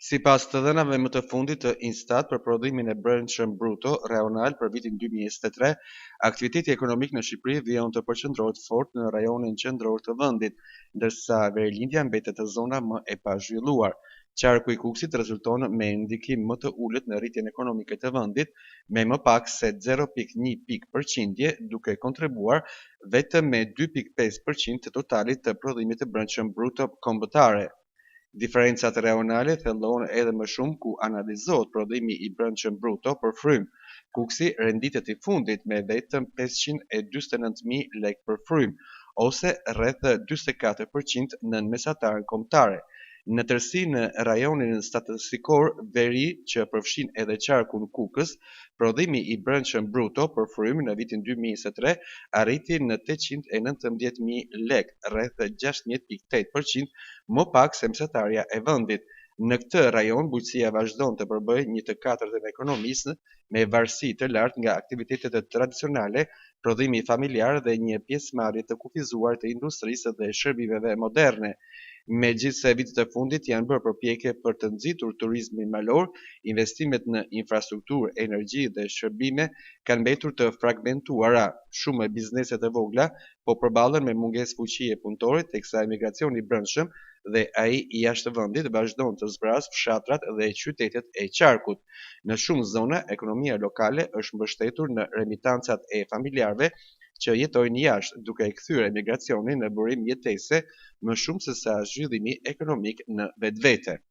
Sipas të dhënave më të fundit të Instat për prodhimin e brendshëm bruto real për vitin 2023, aktiviteti ekonomik në Shqipëri vjen të përqendrohet fort në rajonin qendror të vendit, ndërsa Verëlindja mbetet zona më e pazhvilluar. Qarku i Kukësit rezulton me ndikim më të ulët në rritjen ekonomike të vendit, me më pak se 0,1 pikë përqindje, duke kontribuar vetëm me 2,5% të totalit të prodhimit të brendshëm bruto kombëtare. Diferencat rajonale thellohen edhe më shumë ku analizohet prodhimi i brendshëm bruto për frymë. Kuksi renditet i fundit me vetëm 549.000 lekë për frymë, ose rreth 44% nën mesataren kombëtare. Në tërësi në rajonin statistikor Veri, që përfshin edhe qarkun Kukës, prodhimi i brendshëm bruto për frymë në vitin 2023 arriti në 819.000 lekë, rreth 16,8%, më pak se mesatarja e vendit. Në këtë rajon bujqësia vazhdon të përbëjë një të katërtën e ekonomisë me varësi të lartë nga aktivitetet tradicionale, prodhimi familjar dhe një pjesëmarrje të kufizuar të industrisë dhe shërbimeve moderne. Megjithse vitet e fundit janë bërë përpjekje për të nxitur turizmin malor, investimet në infrastrukturë, energji dhe shërbime kanë mbetur të fragmentuara. Shumë bizneset e vogla po përballen me mungesë fuqie punëtore, teksa emigracioni i brendshëm dhe ai i jashtë vendit vazhdon të zbrazë fshatrat dhe qytetet e qarkut. Në shumë zona, ekonomia lokale është mbështetur në remitancat e familjarëve që jetojnë jashtë, duke kthyer emigracionin në burim jetese më shumë se sa zhvillimi ekonomik në vetvete.